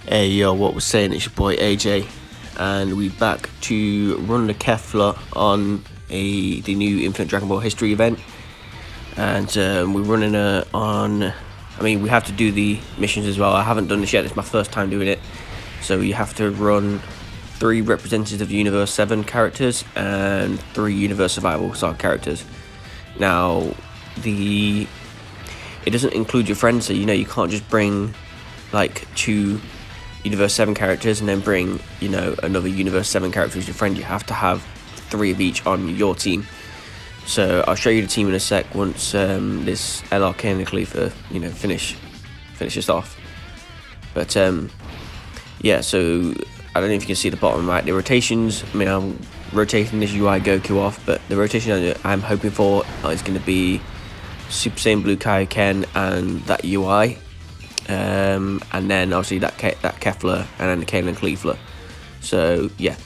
Hey yo, what we're saying, it's your boy AJ, and we're back to run the Kefla on the new Infinite Dragon Ball History event. And we're running we have to do the missions as well. I haven't done this yet, it's my first time doing it. So you have to run 3 representatives of Universe 7 characters and 3 Universe Survival Saga characters. Now, it doesn't include your friends, so you can't just bring like 2 Universe 7 characters and then bring, another Universe 7 character as your friend. You have to have 3 of each on your team. So I'll show you the team in a sec once this LRK and the Kefla, finish this off. But yeah, so I don't know if you can see the bottom right, the rotations. I'm rotating this UI Goku off, but the rotation I'm hoping for is going to be Super Saiyan Blue Kaioken and that UI. And then obviously that Kefla and then the Kane and Kefla. So yeah,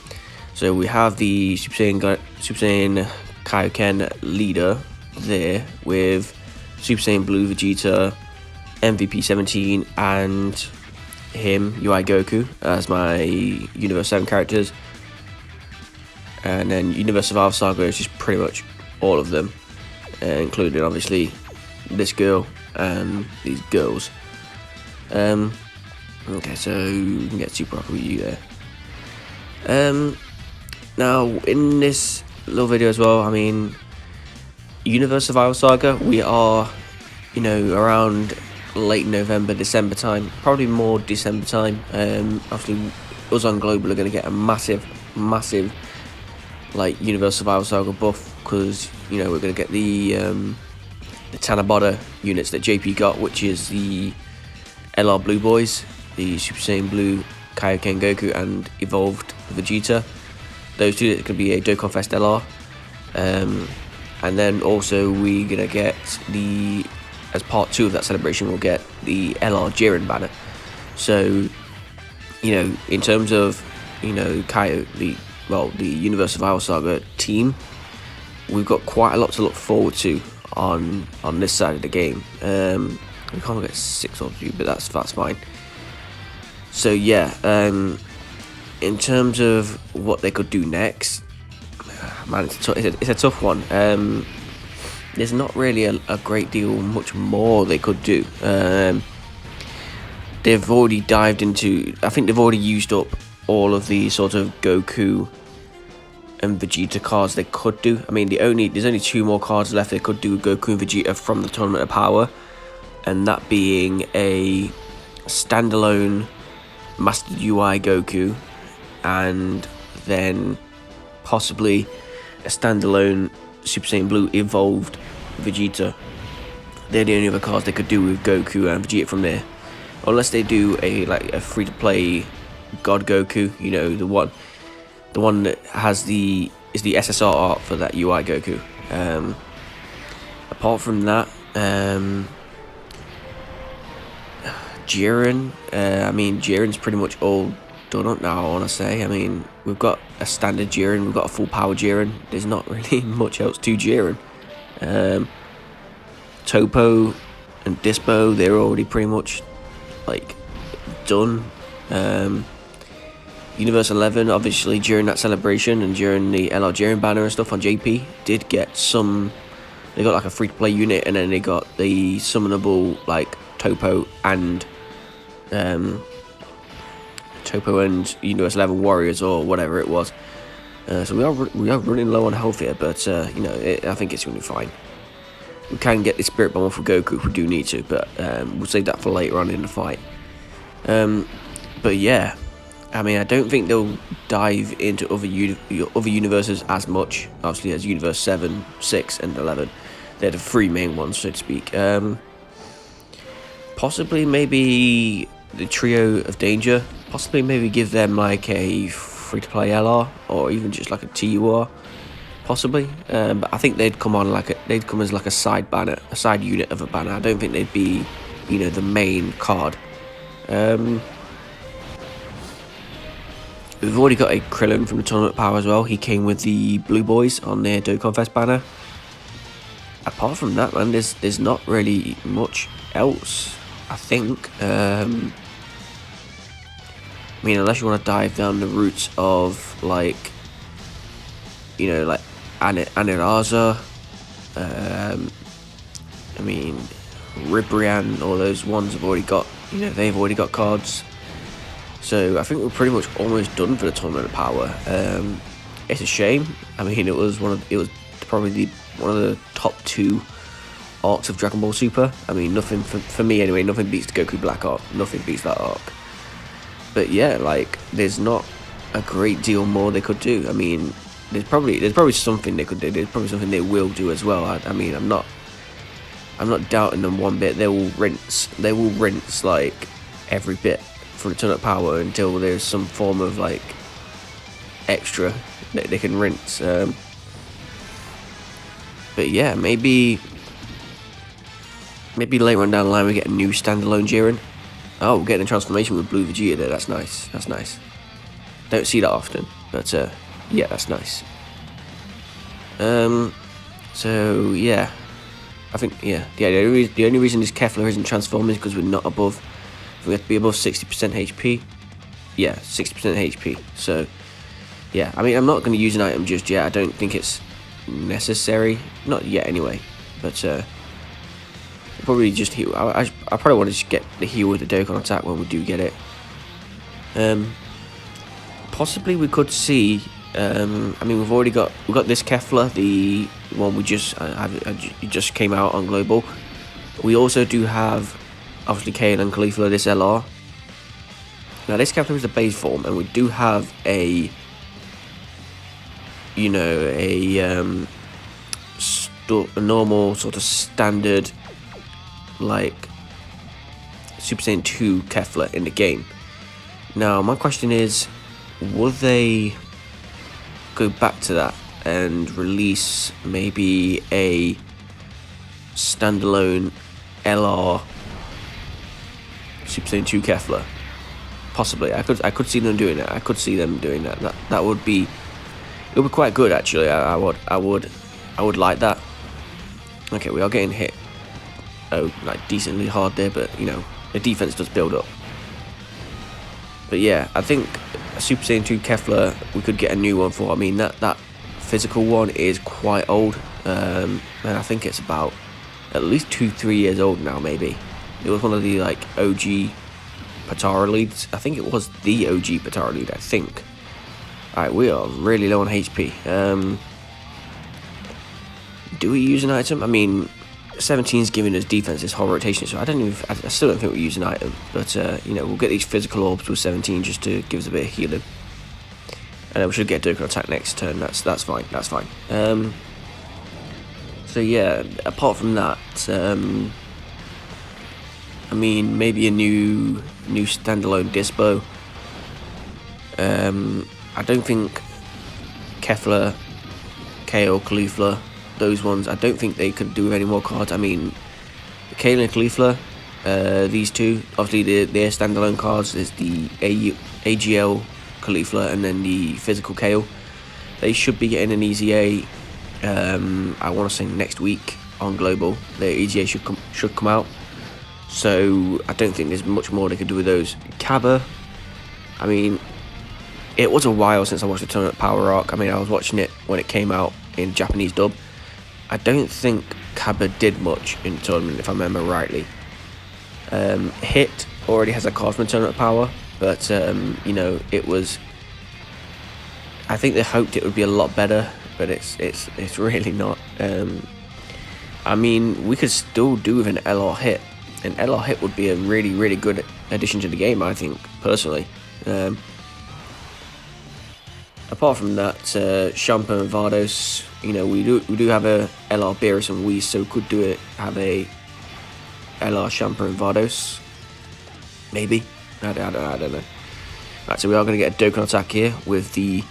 so we have the Super Saiyan Kaioken leader there with Super Saiyan Blue Vegeta, MVP 17, and him UI Goku as my Universe 7 characters. And then Universe Survival Saga is just pretty much all of them, including obviously this girl and these girls. Okay, so we can get super proper with you there. Now in this little video as well, Universe Survival Saga, we are, around late November, December time, probably more December time. Obviously, us on Global are going to get a massive, like, Universe Survival Saga buff, because, we're going to get the Tanabata units that JP got, which is the LR Blue Boys, the Super Saiyan Blue Kaioken Goku, and Evolved Vegeta. Those two that could be a Dokkan Fest LR. And then also we're going to get as part 2 of that celebration, we'll get the LR Jiren banner. So, in terms of, the Universe Survival Saga team, we've got quite a lot to look forward to on this side of the game. We can't get 6 of you, but that's fine. So yeah, in terms of what they could do next, man, it's a tough one. There's not really a great deal much more they could do. They've already dived into, I think they've already used up all of the sort of Goku and Vegeta cards they could do. There's only 2 more cards left they could do with Goku and Vegeta from the Tournament of Power, and that being a standalone Master UI Goku, and then possibly a standalone Super Saiyan Blue Evolved Vegeta. They're the only other cards they could do with Goku and Vegeta from there, unless they do a free-to-play God Goku. The one that has the SSR art for that UI Goku. Apart from that, Jiren, Jiren's pretty much all done up now, I want to say. We've got a standard Jiren, we've got a full power Jiren. There's not really much else to Jiren. Topo and Dispo, they're already pretty much like done. Universe 11, obviously during that celebration and during the LR Jiren banner and stuff on JP, did get some. They got like a free-to-play unit, and then they got the summonable like Topo and Universe 11 Warriors or whatever it was. So we are running low on health here, but I think it's going to be fine. We can get the Spirit Bomb for Goku if we do need to, but we'll save that for later on in the fight. But yeah, I don't think they'll dive into other universes as much, obviously, as Universe 7, 6, and 11. They're the 3 main ones, so to speak. Possibly maybe the Trio of Danger. Possibly maybe give them like a free-to-play LR, or even just like a TUR. Possibly, but I think they'd come as like a side banner, a side unit of a banner. I don't think they'd be, the main card. We've already got a Krillin from the Tournament of Power as well. He came with the Blue Boys on their Dokkan Fest banner. Apart from that, man, there's not really much else, I think. I mean, unless you want to dive down the routes of, like, you know, like Aniraza, I mean, Ribrian, all those ones have already got, you know, they've already got cards. So I think we're pretty much almost done for the Tournament of Power. It's a shame. I mean, it was probably one of the top 2 arcs of Dragon Ball Super. I mean, nothing for me anyway. Nothing beats the Goku Black arc. Nothing beats that arc. But yeah, like, there's not a great deal more they could do. I mean, there's probably something they could do. There's probably something they will do as well. I mean, I'm not doubting them one bit. They will rinse like every bit from the Tournament of Power until there's some form of like extra that they can rinse. But yeah, maybe later on down the line we get a new standalone Jiren. Oh, we're getting a transformation with Blue Vegeta there. That's nice. That's nice. Don't see that often, but yeah, that's nice. So yeah, I think the only reason this Kefla isn't transforming is because we're not above. We have to be above 60% HP. Yeah, 60% HP. So yeah, I mean, I'm not going to use an item just yet. I don't think it's necessary. Not yet, anyway. But probably just heal. I probably want to just get the heal with the Dokkan attack when we do get it. Possibly we could see. I mean, we've got this Kefla, the one we just just came out on Global. We also do have obviously Kale and Kefla, this LR. Now this Kefla is the base form, and we do have a, you know, a normal sort of standard like Super Saiyan 2 Kefla in the game. Now my question is, will they go back to that and release maybe a standalone LR Super Saiyan 2 Kefla? Possibly. I could see them doing that. I could see them doing that. That would be, it would be quite good actually. I would like that. Okay, we are getting hit like decently hard there, but you know, the defense does build up. But yeah, I think a Super Saiyan 2 Kefla we could get a new one for. I mean, that physical one is quite old, and I think it's about at least 2-3 years old now. Maybe it was one of the like OG Patara leads. I think it was the OG Patara lead, I think. Alright, we are really low on HP. Do we use an item? I mean, 17's giving us defense, this whole rotation, so I still don't think we use an item. But you know, we'll get these physical orbs with 17 just to give us a bit of healing. And then we should get Dokkan attack next turn. That's fine. That's fine. So yeah, apart from that, I mean, maybe a new standalone Dispo. I don't think Kefla, Kale, Kefla, those ones, I don't think they could do with any more cards. I mean, Kale and Kefla, these two, obviously their standalone cards is the AGL Kefla and then the physical Kale. They should be getting an EZA, I want to say next week on Global. Their EZA should come out. So I don't think there's much more they could do with those. Kaba, I mean, it was a while since I watched the Tournament Power arc. I mean, I was watching it when it came out in Japanese dub. I don't think Kaba did much in the tournament, if I remember rightly. Hit already has a card from the Tournament Power, but you know, it was, I think they hoped it would be a lot better, but it's really not. I mean, we could still do with an LR Hit. An LR Hit would be a really, really good addition to the game, I think, personally. Apart from that, Champa and Vardos, you know, we do have a LR Beerus and we so could have a LR Champa and Vardos. Maybe. I don't know. Right, so we are going to get a Dokkan attack here with the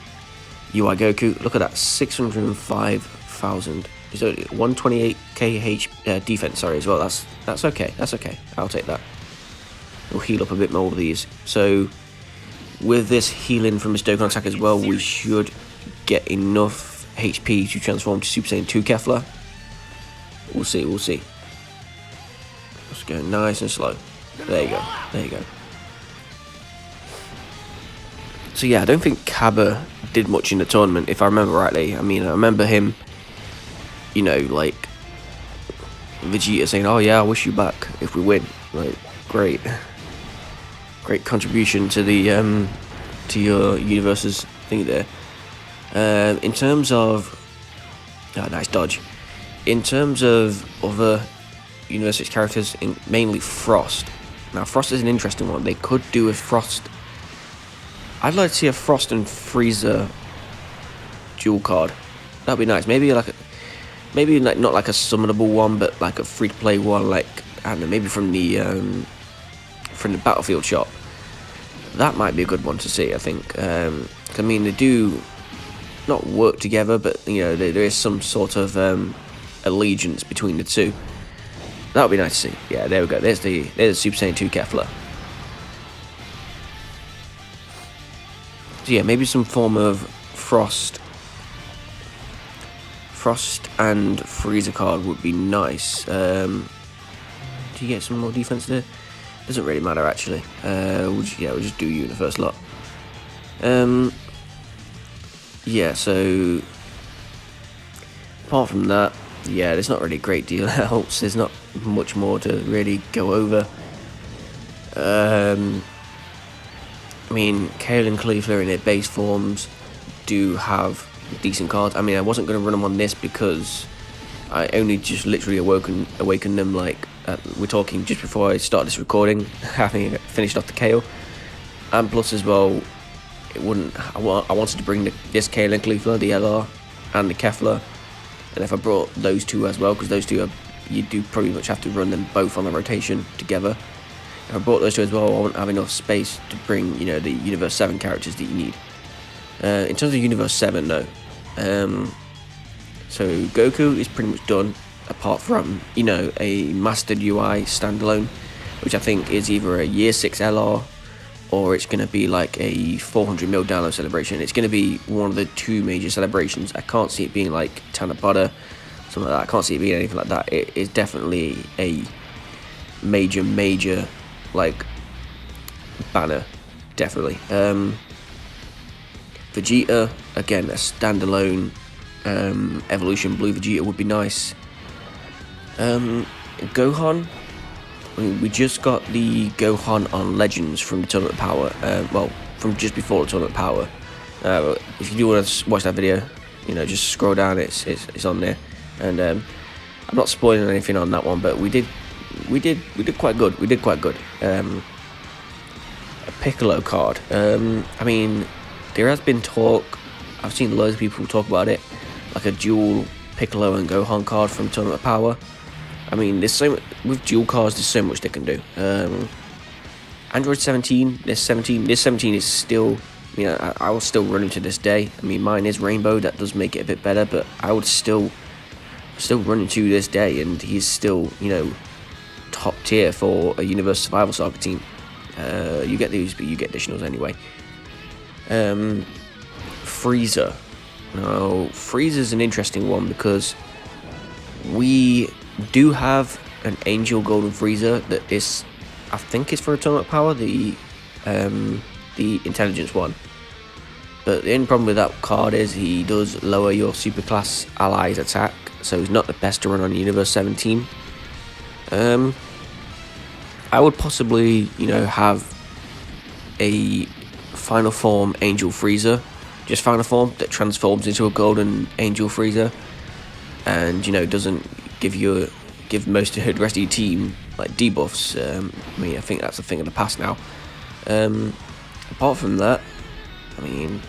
UI Goku. Look at that, 605,000. So 128k defense, sorry, as well. That's okay. That's okay. I'll take that. We'll heal up a bit more with these. So with this healing from this Dokkan attack as well, we should get enough HP to transform to Super Saiyan 2 Kefla. We'll see. Let's go nice and slow. There you go. So yeah, I don't think Kaba did much in the tournament, if I remember rightly. I mean, I remember him, you know, like Vegeta saying, "Oh yeah, I wish you back if we win." Like, great contribution to the to your universe's thing there. In terms of, nice dodge. In terms of other universe's characters, mainly Frost. Now, Frost is an interesting one. They could do a Frost. I'd like to see a Frost and Frieza dual card. That'd be nice. Maybe like not like a summonable one, but like a free-to-play one. Like, I don't know, maybe from the Battlefield shop. That might be a good one to see, I think. I mean, they do not work together, but you know, there is some sort of allegiance between the two. That would be nice to see. Yeah, there we go. There's the Super Saiyan 2 Kefla. So yeah, maybe some form of Frost and Frieza card would be nice. Do you get some more defense there? Doesn't really matter actually. We'll just do you in the first lot. Yeah, so apart from that, yeah, there's not really a great deal else. There's not much more to really go over. I mean, Kale and Kefla in their base forms do have decent cards. I mean, I wasn't going to run them on this because I only just literally awakened them, like, we're talking just before I start this recording, having finished off the Kale. And plus as well, I wanted to bring this Kale and Kefla, the LR, and the Kefla. And if I brought those two as well, because those two you do pretty much have to run them both on the rotation together. If I brought those two as well, I won't have enough space to bring, you know, the Universe 7 characters that you need. In terms of Universe 7, though, so Goku is pretty much done, apart from, you know, a Mastered UI standalone, which I think is either a Year 6 LR, or it's going to be like a 400 mil download celebration. It's going to be one of the two major celebrations. I can't see it being like Tanabata, something like that. I can't see it being anything like that. It is definitely a major, like, banner, definitely. Vegeta, again, a standalone Evolution Blue Vegeta would be nice. Gohan, I mean, we just got the Gohan on Legends from the Tournament of Power, well, from just before the Tournament of Power. If you do want to watch that video, you know, just scroll down, it's on there. And I'm not spoiling anything on that one, but we did quite good. A Piccolo card. I mean, there has been talk, I've seen loads of people talk about it, like a dual Piccolo and Gohan card from Tournament of Power. I mean, with dual cards, there's so much they can do. Android 17, this 17 is still, you know, I will still run it to this day. I mean, mine is Rainbow, that does make it a bit better, but I would still run it to this day, and he's still, you know, top tier for a Universe Survival Saga team. You get these, but you get additionals anyway. Frieza. Now, Frieza's an interesting one because we do have an Angel Golden Frieza that is, I think it's for Atomic Power, the intelligence one. But the only problem with that card is he does lower your superclass allies attack, so he's not the best to run on Universe 17. I would possibly, you know, have a Final Form Angel Frieza, just Final Form, that transforms into a Golden Angel Frieza, and, you know, doesn't give most of the rest of your team like debuffs. I mean, I think that's a thing of the past now. Apart from that, I mean,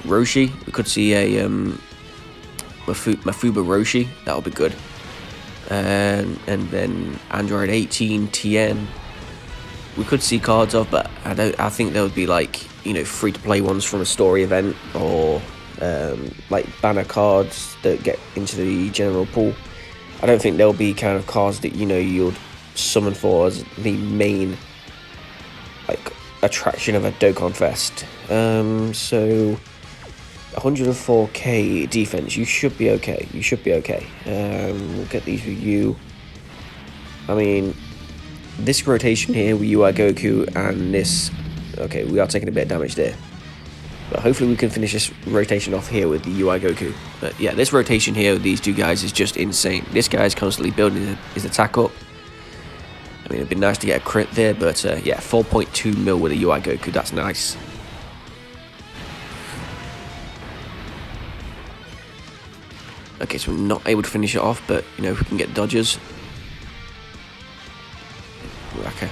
Roshi, we could see a Mafuba Roshi, that would be good. And then Android 18 TN, we could see cards of, but I think there would be, like, you know, free to play ones from a story event, or like banner cards that get into the general pool. I don't think there'll be kind of cards that, you know, you'd summon for as the main, like, attraction of a Dokkan Fest. So 104k defense, you should be okay. We'll get these for you. I mean, this rotation here with UI Goku and this, okay, we are taking a bit of damage there. But hopefully we can finish this rotation off here with the UI Goku. But yeah, this rotation here with these two guys is just insane. This guy is constantly building his attack up. I mean, it'd be nice to get a crit there, but yeah, 4.2 mil with a UI Goku, that's nice. Okay, so we're not able to finish it off, but, you know, we can get dodges.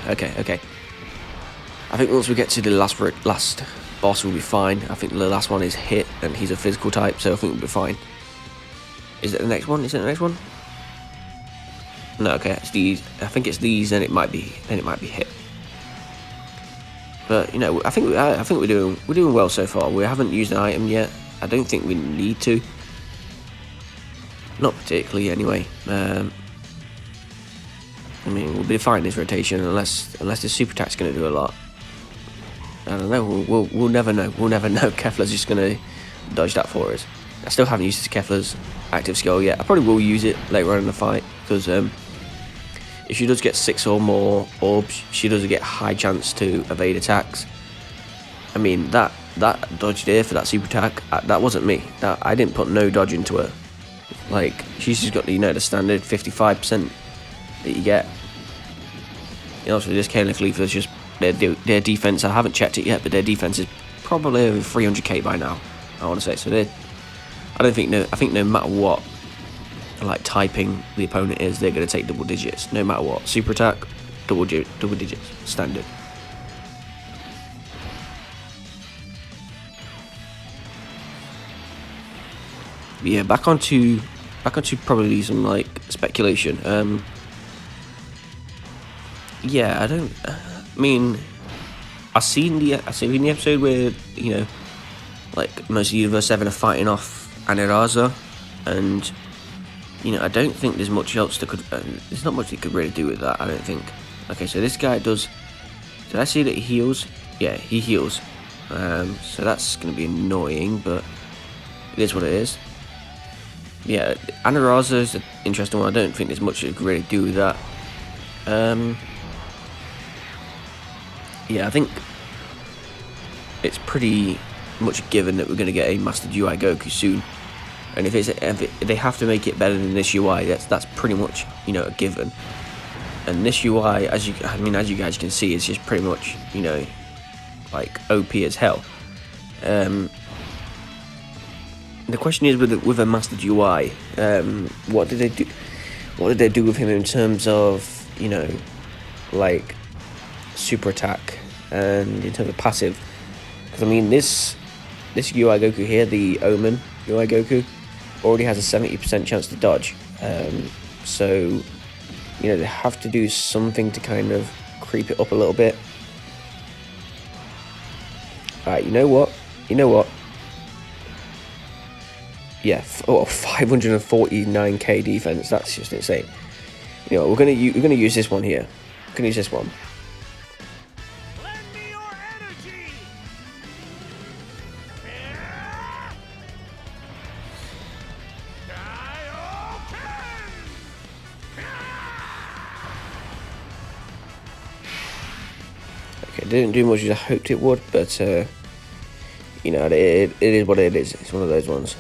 Okay. I think once we get to the last boss, we'll be fine. I think the last one is hit, and he's a physical type, so I think we'll be fine. Is it the next one? No, okay, it's these. I think it's these, then it might be hit. But you know, I think we're doing well so far. We haven't used an item yet. I don't think we need to. Not particularly, anyway. I mean, we'll be fine this rotation unless the super attack's going to do a lot. I don't know. We'll never know. We'll never know. Kefla's just going to dodge that for us. I still haven't used Kefla's active skill yet. I probably will use it later on in the fight because if she does get 6 or more orbs, she does get a high chance to evade attacks. I mean, that dodge there for that super attack, that wasn't me. I didn't put no dodge into her. Like, she's just got, you know, the standard 55% that you get. You know, so this Kefla is just their defense. I haven't checked it yet, but their defense is probably over 300k by now, I want to say. So I think no matter what, like, typing the opponent is, they're going to take double digits no matter what. Super attack, double digits, standard. But yeah, back onto probably some like speculation. Yeah, I mean, I've seen the episode where, you know, like, most of Universe 7 are fighting off Aniraza, and, you know, I don't think there's much else that could, there's not much they could really do with that, I don't think. Okay, so this guy does, did I see that he heals? Yeah, he heals. So that's going to be annoying, but it is what it is. Yeah, Aniraza is an interesting one. I don't think there's much you could really do with that. Yeah, I think it's pretty much given that we're going to get a Mastered UI Goku soon, and if they have to make it better than this UI, that's pretty much, you know, a given. And this UI, as you guys can see, is just pretty much, you know, like, OP as hell. The question is, with a Mastered UI, what did they do? What did they do with him in terms of, you know, like, super attack and in terms of passive? Because I mean, this UI Goku here, the Omen UI Goku, already has a 70% chance to dodge. So, you know, they have to do something to kind of creep it up a little bit. Alright, you know what? Yeah, 549k defense. That's just insane. You know, we're gonna use this one here. We're gonna use this one. Lend me your energy. Okay, didn't do much as I hoped it would, but you know, it is what it is. It's one of those ones.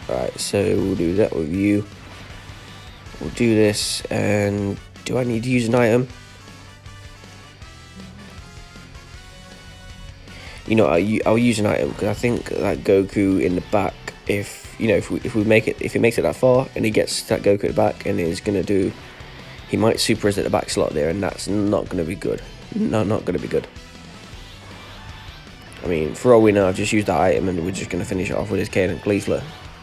Right, so we'll do that with you. We'll do this, and do I need to use an item? You know, I'll use an item, because I think that Goku in the back, if it makes it that far and he gets that Goku at the back, and he's gonna do, he might super us at the back slot there, and that's not gonna be good. Not gonna be good. I mean, for all we know, I've just used that item, and we're just gonna finish it off with his Kefla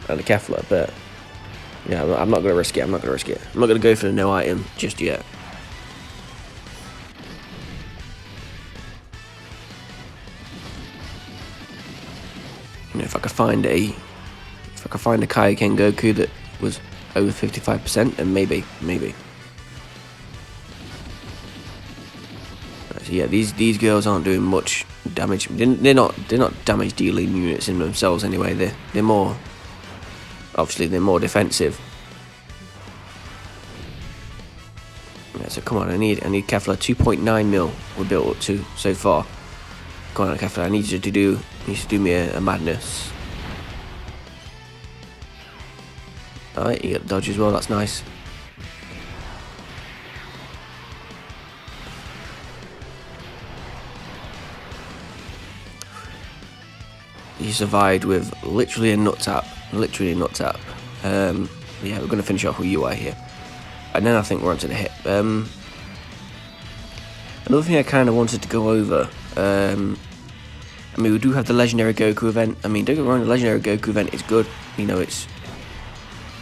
and the Kefla, but yeah, I'm not gonna risk it. I'm not gonna go for the no item just yet. You know, if I could find a Kaioken Goku that was over 55%, then maybe. So yeah, these girls aren't doing much damage. They're not damage dealing units in themselves anyway. They're more, obviously they're more defensive. Yeah, so come on, I need Kefla. 2.9 mil we're built up to so far. Go on, Kefla. I need you to do me a madness. Alright, you got the dodge as well. That's nice. He survived with literally a nut tap. Yeah, we're going to finish off with UI here. And then I think we're onto the hit. Another thing I kind of wanted to go over. I mean, we do have the Legendary Goku event. I mean, don't get me wrong, the Legendary Goku event is good. You know,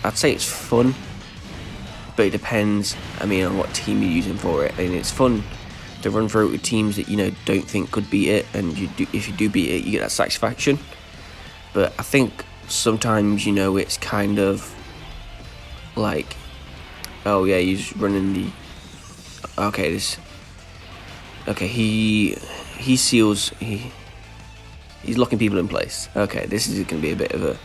I'd say it's fun. But it depends, I mean, on what team you're using for it. I mean, it's fun to run through it with teams that, you know, don't think could beat it. And if you do beat it, you get that satisfaction. But I think sometimes, you know, it's kind of like, oh yeah, he's running the, okay, he seals, he's locking people in place. Okay, this is gonna be a bit of a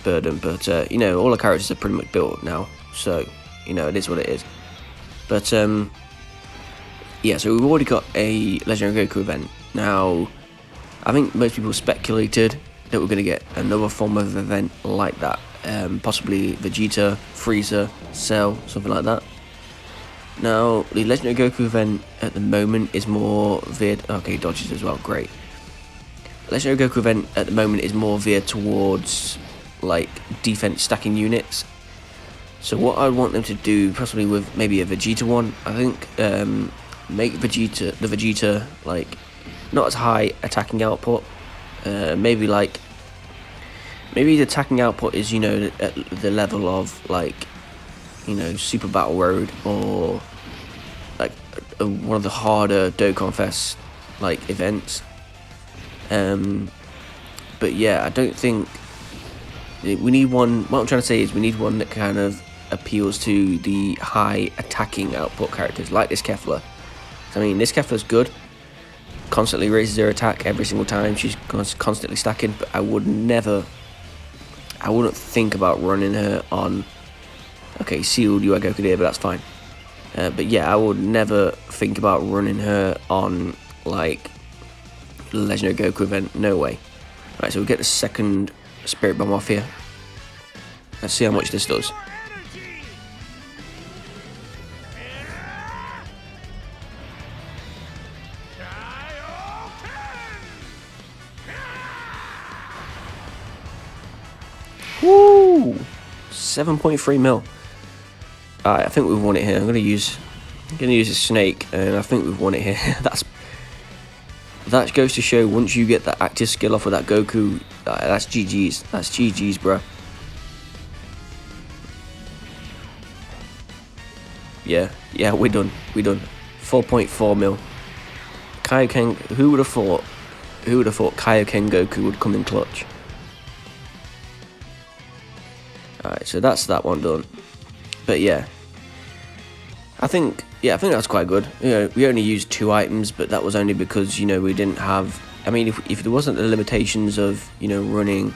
burden, but you know, all the characters are pretty much built now, so you know, it is what it is. But yeah, so we've already got a Legendary Goku event. Now, I think most people speculated that we're going to get another form of event like that. Possibly Vegeta, Frieza, Cell, something like that. Now, the Legendary Goku event at the moment is more veered... Okay, dodges as well, great. Legendary Goku event at the moment is more veered towards, like, defense stacking units. So what I want them to do, possibly with maybe a Vegeta one, I think, make the Vegeta, like, not as high attacking output. Maybe the attacking output is, you know, at the level of, like, you know, Super Battle Road, or like one of the harder Dokkan Fest like events. But yeah, I don't think we need one. What I'm trying to say is we need one that kind of appeals to the high attacking output characters, like this Kefla. I mean, this Kefla's good. Constantly raises her attack every single time. She's constantly stacking, but I wouldn't think about running her on. Okay, sealed UI Goku there, but that's fine. But yeah, I would never think about running her on like Legendary Goku event. No way. Right, so we'll get the second Spirit Bomb off here. Let's see how much this does. Woo! 7.3 mil. Alright, I think we've won it here. I'm gonna use a snake, and I think we've won it here. That goes to show, once you get that active skill off with that Goku, that's GG's. That's GG's, bro. Yeah, we're done. 4.4 mil. Kaioken. Who would have thought Kaioken Goku would come in clutch? Alright, so that's that one done. But yeah, I think that's quite good. You know, we only used 2 items, but that was only because, you know, we didn't have. I mean, if there wasn't the limitations of, you know, running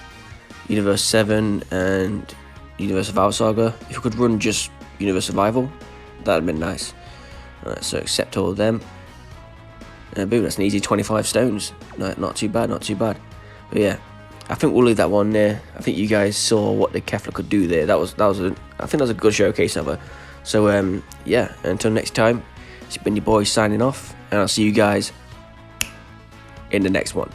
Universe 7 and Universe Survival Saga, if we could run just Universe Survival, that'd have been nice. Alright, so accept all of them. And boom, that's an easy 25 stones. No, not too bad. But yeah, I think we'll leave that one there. I think you guys saw what the Kefla could do there. I think that was a good showcase of her. So yeah, until next time, it's been your boy signing off, and I'll see you guys in the next one.